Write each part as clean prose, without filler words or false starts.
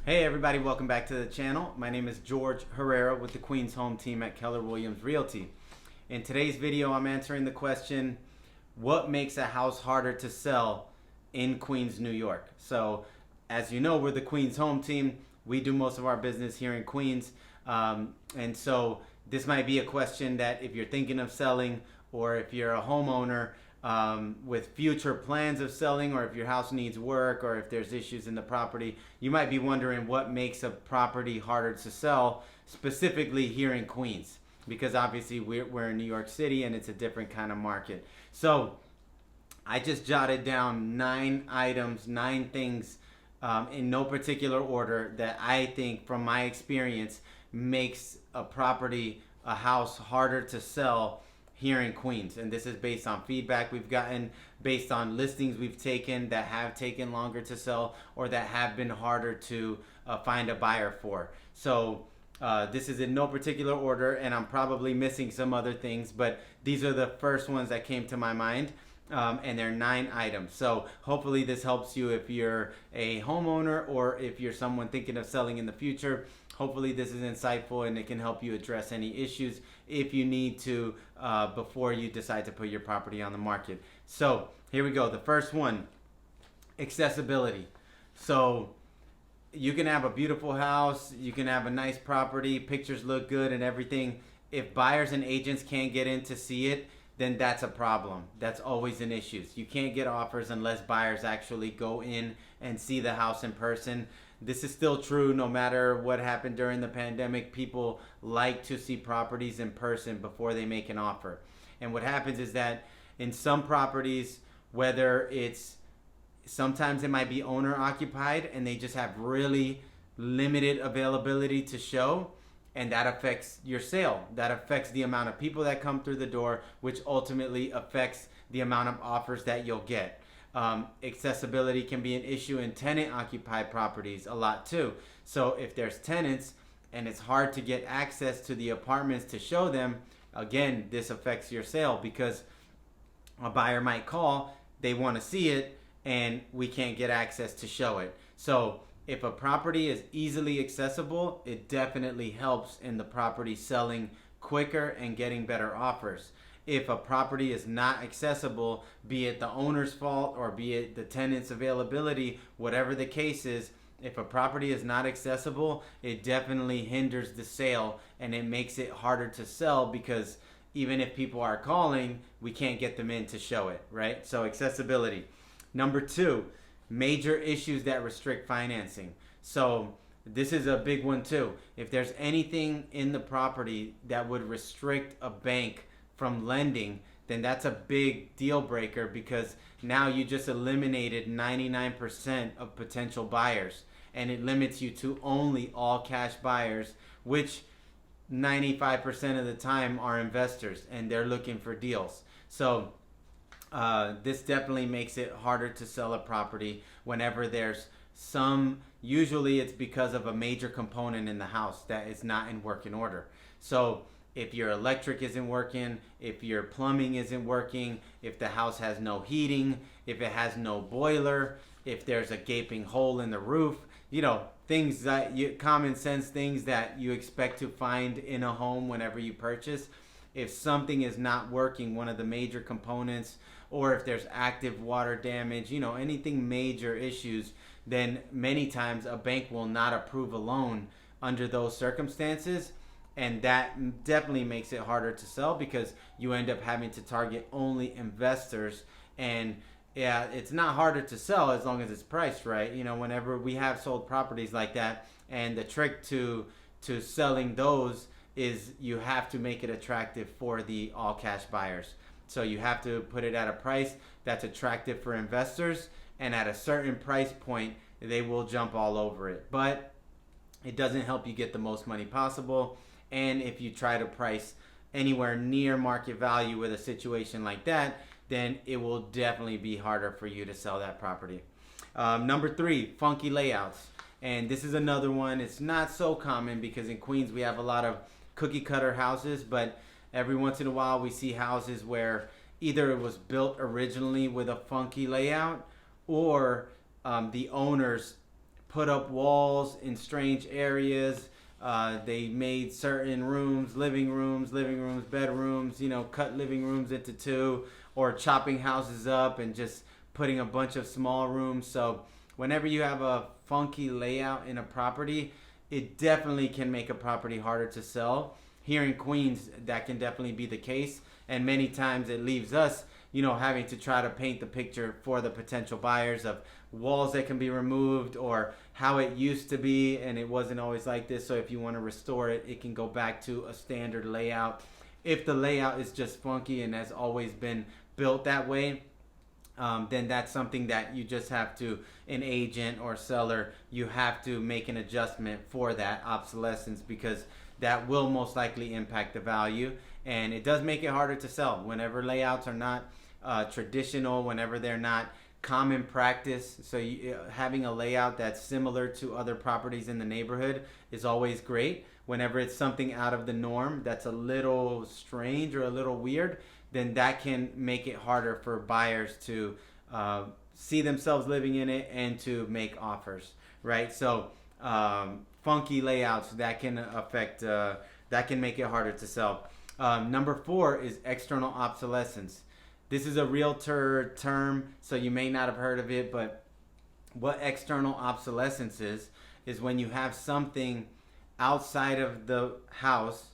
Hey everybody, welcome back to the channel. My name is George Herrera with the Queens Home team at Keller Williams Realty. In today's video, I'm answering the question, what makes a house harder to sell in Queens, New York? So, as you know, we're the Queens Home team. We do most of our business here in Queens. And so this might be a question that if you're thinking of selling or if you're a homeowner with future plans of selling, or if your house needs work, or if there's issues in the property, you might be wondering what makes a property harder to sell, specifically here in Queens, because obviously we're in New York City and it's a different kind of market. So I just jotted down 9 items, 9 things in no particular order that I think from my experience makes a house harder to sell here in Queens. And this is based on feedback we've gotten, based on listings we've taken that have taken longer to sell or that have been harder to find a buyer for. So this is in no particular order, and I'm probably missing some other things, but these are the first ones that came to my mind. And they're 9 items. So hopefully this helps you if you're a homeowner or if you're someone thinking of selling in the future. Hopefully this is insightful and it can help you address any issues if you need to before you decide to put your property on the market. So here we go. The first one, accessibility. So you can have a beautiful house, you can have a nice property, pictures look good and everything. If buyers and agents can't get in to see it, then that's a problem. That's always an issue. You can't get offers unless buyers actually go in and see the house in person. This is still true no matter what happened during the pandemic. People like to see properties in person before they make an offer. And what happens is that in some properties, whether it's sometimes it might be owner occupied and they just have really limited availability to show, and that affects your sale. That affects the amount of people that come through the door, which ultimately affects the amount of offers that you'll get. Accessibility can be an issue in tenant-occupied properties a lot too. So if there's tenants and it's hard to get access to the apartments to show them, again, this affects your sale because a buyer might call, they want to see it, and we can't get access to show it. So if a property is easily accessible, it definitely helps in the property selling quicker and getting better offers. If a property is not accessible, be it the owner's fault or be it the tenant's availability, whatever the case is, if a property is not accessible, it definitely hinders the sale and it makes it harder to sell because even if people are calling, we can't get them in to show it, right? So accessibility. Number 2, major issues that restrict financing. So this is a big one too. If there's anything in the property that would restrict a bank from lending, then that's a big deal breaker because now you just eliminated 99% of potential buyers and it limits you to only all cash buyers, which 95% of the time are investors and they're looking for deals. So this definitely makes it harder to sell a property whenever there's usually it's because of a major component in the house that is not in working order. So if your electric isn't working, if your plumbing isn't working, if the house has no heating, if it has no boiler, if there's a gaping hole in the roof, things that common sense things that you expect to find in a home whenever you purchase. If something is not working, one of the major components, or if there's active water damage, anything major issues, then many times a bank will not approve a loan under those circumstances. And that definitely makes it harder to sell because you end up having to target only investors. And yeah, it's not harder to sell as long as it's priced right. Whenever we have sold properties like that, and the trick to selling those is you have to make it attractive for the all cash buyers. So you have to put it at a price that's attractive for investors, and at a certain price point, they will jump all over it. But it doesn't help you get the most money possible. And if you try to price anywhere near market value with a situation like that, then it will definitely be harder for you to sell that property. Number 3, funky layouts. And this is another one. It's not so common because in Queens we have a lot of cookie cutter houses, but every once in a while we see houses where either it was built originally with a funky layout or the owners put up walls in strange areas. They made certain rooms, living rooms, bedrooms, cut living rooms into two, or chopping houses up and just putting a bunch of small rooms. So whenever you have a funky layout in a property, it definitely can make a property harder to sell. Here in Queens, that can definitely be the case. And many times it leaves us, having to try to paint the picture for the potential buyers of walls that can be removed or how it used to be and it wasn't always like this. So if you want to restore it, it can go back to a standard layout. If the layout is just funky and has always been built that way, then that's something that you just have to, an agent or seller, you have to make an adjustment for that obsolescence, because that will most likely impact the value. And it does make it harder to sell whenever layouts are not traditional, whenever they're not common practice. So having a layout that's similar to other properties in the neighborhood is always great. Whenever it's something out of the norm that's a little strange or a little weird, then that can make it harder for buyers to see themselves living in it and to make offers, right? So funky layouts, that can affect, that can make it harder to sell. Number 4 is external obsolescence. This is a realtor term, so you may not have heard of it, but what external obsolescence is when you have something outside of the house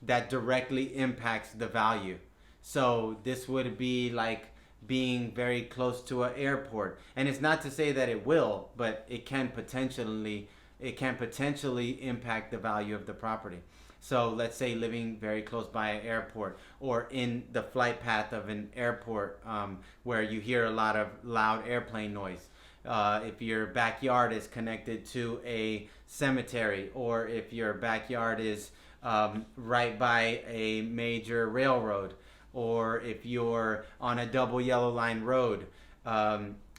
that directly impacts the value. So this would be like being very close to an airport. And it's not to say that it will, but it can potentially impact the value of the property. So let's say living very close by an airport or in the flight path of an airport where you hear a lot of loud airplane noise. If your backyard is connected to a cemetery, or if your backyard is right by a major railroad, or if you're on a double yellow line road,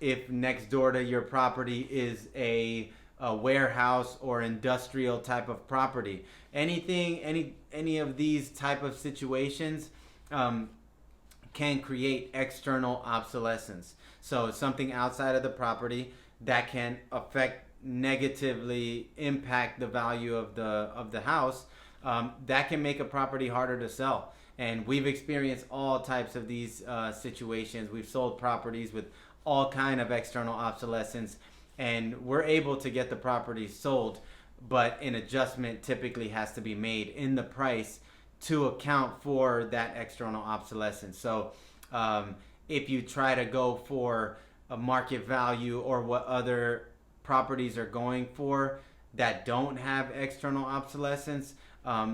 if next door to your property is a warehouse or industrial type of property, any of these type of situations can create external obsolescence. So something outside of the property that can negatively impact the value of the house, that can make a property harder to sell. And we've experienced all types of these situations. We've sold properties with all kind of external obsolescence, and we're able to get the property sold, but an adjustment typically has to be made in the price to account for that external obsolescence. So if you try to go for a market value or what other properties are going for that don't have external obsolescence,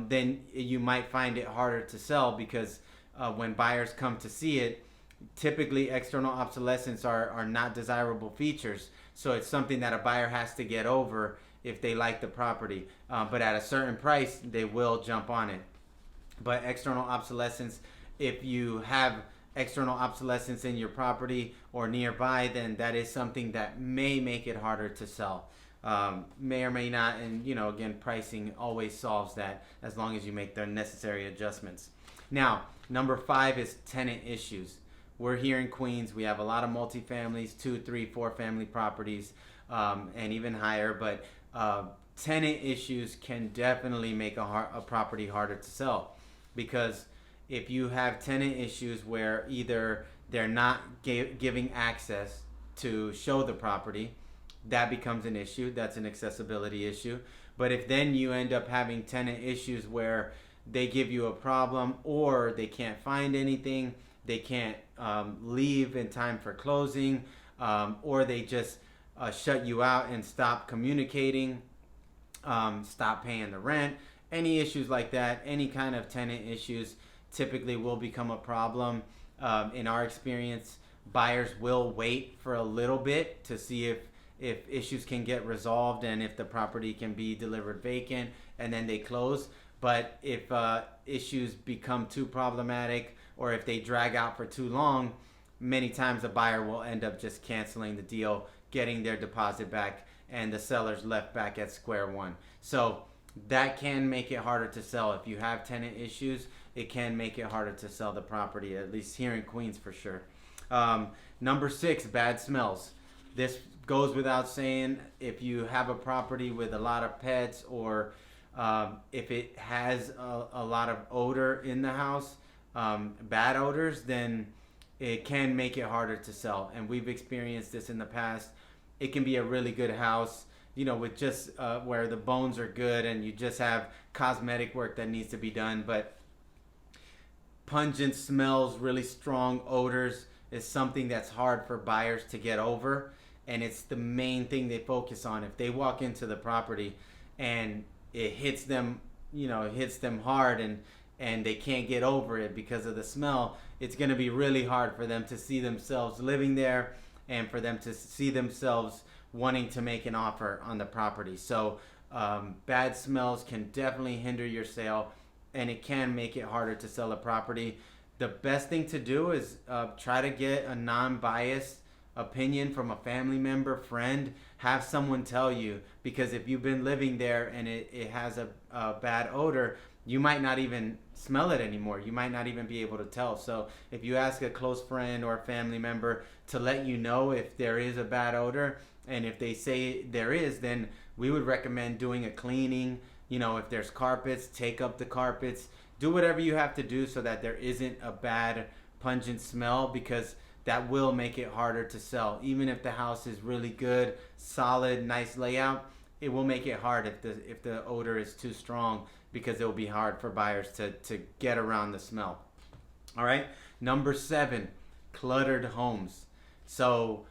then you might find it harder to sell, because when buyers come to see it, typically external obsolescence are not desirable features. So it's something that a buyer has to get over if they like the property. But at a certain price, they will jump on it. But external obsolescence, if you have external obsolescence in your property or nearby, then that is something that may make it harder to sell. May or may not, and again, pricing always solves that as long as you make the necessary adjustments. Now, number 5 is tenant issues. We're here in Queens. We have a lot of multifamilies, 2, 3, 4 family properties, and even higher. But tenant issues can definitely make a property harder to sell, because if you have tenant issues where either they're not giving access to show the property, that becomes an issue. That's an accessibility issue. But if then you end up having tenant issues where they give you a problem, or they can't find anything, they can't leave in time for closing, or they just shut you out and stop communicating, stop paying the rent, any issues like that, any kind of tenant issues typically will become a problem. In our experience, buyers will wait for a little bit to see if issues can get resolved and if the property can be delivered vacant, and then they close. But if issues become too problematic, or if they drag out for too long, many times the buyer will end up just canceling the deal, getting their deposit back, and the seller's left back at square one. So that can make it harder to sell. If you have tenant issues, it can make it harder to sell the property, at least here in Queens for sure. Number 6, bad smells. This goes without saying. If you have a property with a lot of pets, or if it has a lot of odor in the house, bad odors, then it can make it harder to sell. And we've experienced this in the past. It can be a really good house, with just where the bones are good and you just have cosmetic work that needs to be done. But pungent smells, really strong odors is something that's hard for buyers to get over. And it's the main thing they focus on. If they walk into the property and it hits them, it hits them hard, and they can't get over it because of the smell, it's going to be really hard for them to see themselves living there and for them to see themselves wanting to make an offer on the property. So bad smells can definitely hinder your sale, and it can make it harder to sell a property. The best thing to do is try to get a non-biased opinion from a family member, friend. Have someone tell you, because if you've been living there and it has a bad odor, you might not even smell it anymore. You might not even be able to tell. So if you ask a close friend or a family member to let you know if there is a bad odor, and if they say there is, then we would recommend doing a cleaning. If there's carpets, take up the carpets. Do whatever you have to do so that there isn't a bad pungent smell, because that will make it harder to sell. Even if the house is really good, solid, nice layout, it will make it hard if the odor is too strong, because it will be hard for buyers to get around the smell. All right, number 7, cluttered homes. So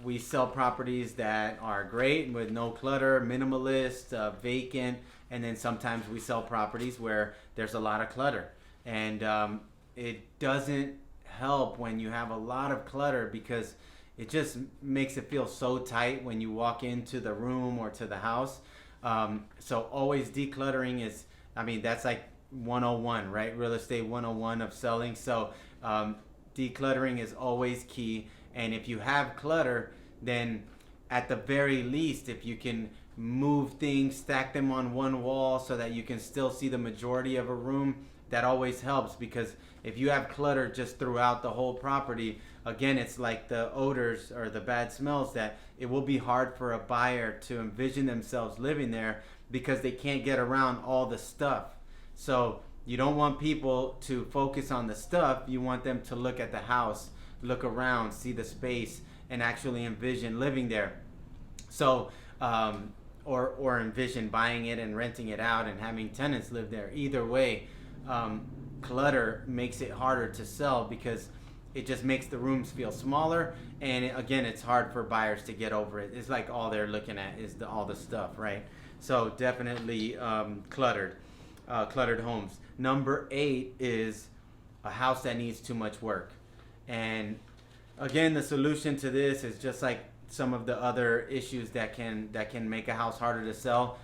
we sell properties that are great with no clutter, minimalist, vacant, and then sometimes we sell properties where there's a lot of clutter. And it doesn't help when you have a lot of clutter, because it just makes it feel so tight when you walk into the room or to the house. So always decluttering is, that's like 101, right? Real estate 101 of selling. So decluttering is always key. And if you have clutter, then at the very least, if you can move things, stack them on one wall so that you can still see the majority of a room, that always helps. Because if you have clutter just throughout the whole property, again, it's like the odors or the bad smells, that it will be hard for a buyer to envision themselves living there, because they can't get around all the stuff. So you don't want people to focus on the stuff. You want them to look at the house, look around, see the space, and actually envision living there. So or envision buying it and renting it out and having tenants live there. Either way, clutter makes it harder to sell, because it just makes the rooms feel smaller, and again, it's hard for buyers to get over it. It's like all they're looking at is all the stuff, right? So definitely cluttered homes. Number 8 is a house that needs too much work. And again, the solution to this is just like some of the other issues that can make a house harder to sell.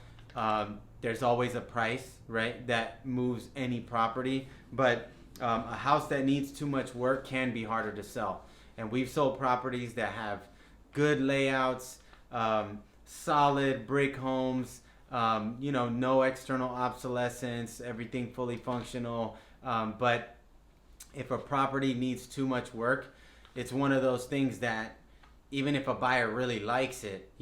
There's always a price, right, that moves any property. But a house that needs too much work can be harder to sell. And we've sold properties that have good layouts, solid brick homes, no external obsolescence, everything fully functional. But if a property needs too much work, it's one of those things that even if a buyer really likes it,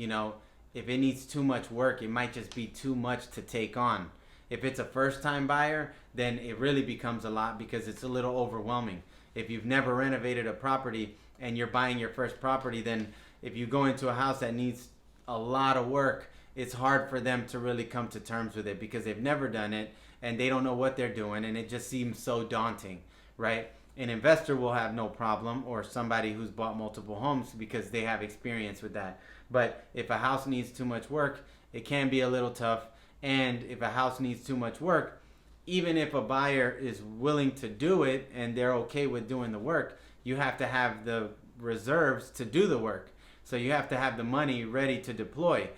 if it needs too much work, it might just be too much to take on. If it's a first-time buyer, then it really becomes a lot, because it's a little overwhelming. If you've never renovated a property and you're buying your first property, then if you go into a house that needs a lot of work, it's hard for them to really come to terms with it, because they've never done it and they don't know what they're doing, and it just seems so daunting, right? An investor will have no problem, or somebody who's bought multiple homes, because they have experience with that. But if a house needs too much work, it can be a little tough. And if a house needs too much work, even if a buyer is willing to do it and they're okay with doing the work, you have to have the reserves to do the work. So you have to have the money ready to deploy.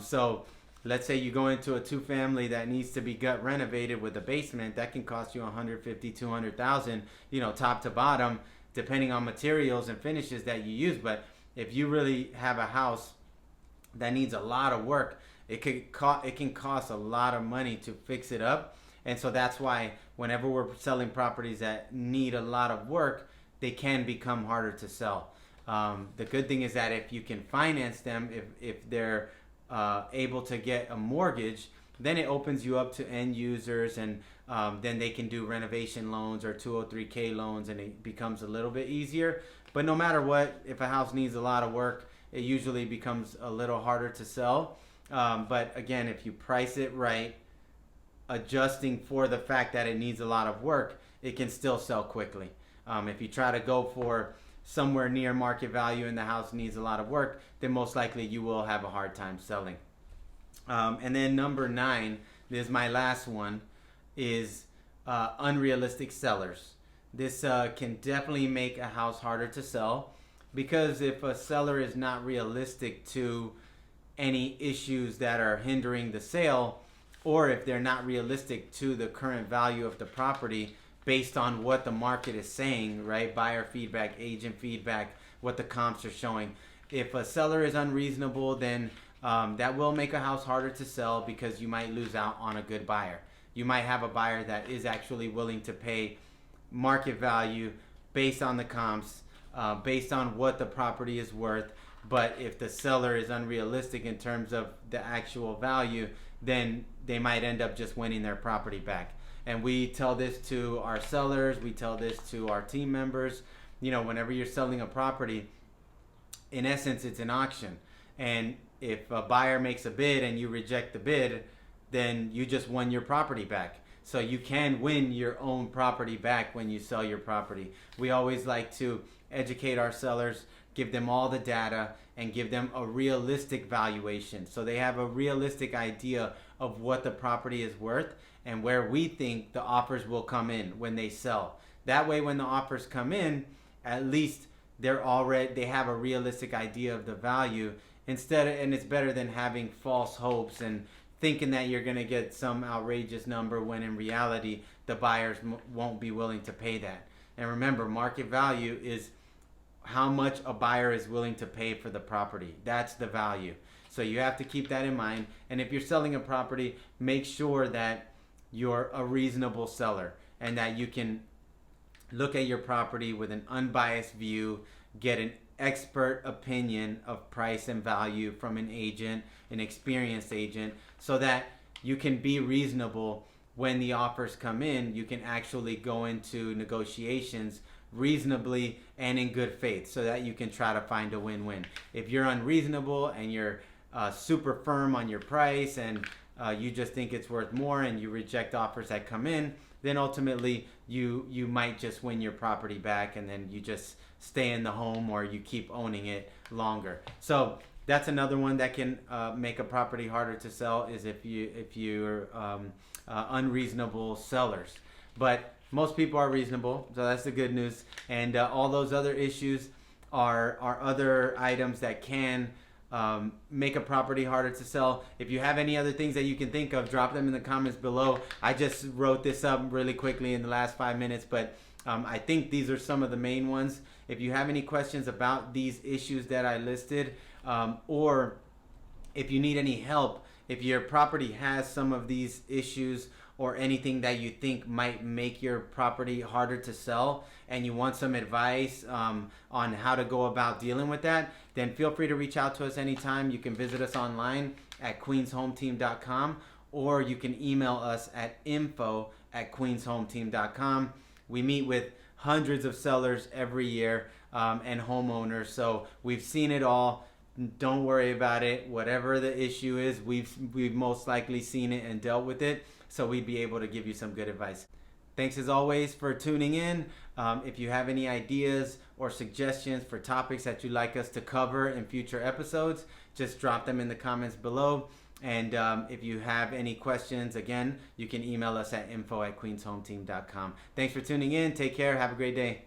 So let's say you go into a 2-family that needs to be gut renovated with a basement. That can cost you $150,000, $200,000, top to bottom, depending on materials and finishes that you use. But if you really have a house that needs a lot of work, it can cost a lot of money to fix it up. And so that's why whenever we're selling properties that need a lot of work, they can become harder to sell. The good thing is that if you can finance them, if they're able to get a mortgage, then it opens you up to end users, and then they can do renovation loans or 203k loans, and it becomes a little bit easier. But no matter what, if a house needs a lot of work, it usually becomes a little harder to sell. But again, if you price it right, adjusting for the fact that it needs a lot of work, it can still sell quickly. If you try to go for somewhere near market value and the house needs a lot of work, then most likely you will have a hard time selling. And then number 9, this is my last one, is unrealistic sellers. This can definitely make a house harder to sell, because if a seller is not realistic to any issues that are hindering the sale, or if they're not realistic to the current value of the property based on what the market is saying, right? Buyer feedback, agent feedback, what the comps are showing. If a seller is unreasonable, then that will make a house harder to sell, because you might lose out on a good buyer. You might have a buyer that is actually willing to pay market value based on the comps, based on what the property is worth. But if the seller is unrealistic in terms of the actual value, then they might end up just winning their property back. And we tell this to our sellers, we tell this to our team members. Whenever you're selling a property, in essence, it's an auction. And if a buyer makes a bid and you reject the bid, then you just won your property back. So you can win your own property back when you sell your property. We always like to educate our sellers, give them all the data, and give them a realistic valuation, so they have a realistic idea of what the property is worth and where we think the offers will come in when they sell. That way, when the offers come in, at least they have a realistic idea of the value, and it's better than having false hopes and thinking that you're going to get some outrageous number when in reality the buyers won't be willing to pay that. And remember, market value is how much a buyer is willing to pay for the property. That's the value. So you have to keep that in mind. And if you're selling a property, make sure that you're a reasonable seller and that you can look at your property with an unbiased view, get an expert opinion of price and value from an agent, an experienced agent, so that you can be reasonable when the offers come in. You can actually go into negotiations reasonably and in good faith, so that you can try to find a win-win. If you're unreasonable and you're super firm on your price, and you just think it's worth more, and you reject offers that come in, then ultimately you might just win your property back, and then you just stay in the home, or you keep owning it longer. So that's another one that can make a property harder to sell, is if you're unreasonable sellers. But most people are reasonable, so that's the good news. And all those other issues are other items that can make a property harder to sell. If you have any other things that you can think of, drop them in the comments below. I just wrote this up really quickly in the last 5 minutes, but I think these are some of the main ones. If you have any questions about these issues that I listed, or if you need any help, if your property has some of these issues or anything that you think might make your property harder to sell, and you want some advice on how to go about dealing with that, then feel free to reach out to us anytime. You can visit us online at queenshometeam.com, or you can email us at info@queenshometeam.com. We meet with hundreds of sellers every year and homeowners, so we've seen it all. Don't worry about it. Whatever the issue is, we've most likely seen it and dealt with it, so we'd be able to give you some good advice. Thanks as always for tuning in. If you have any ideas or suggestions for topics that you'd like us to cover in future episodes, just drop them in the comments below. And if you have any questions, again, you can email us at info@queenshometeam.com. Thanks for tuning in. Take care. Have a great day.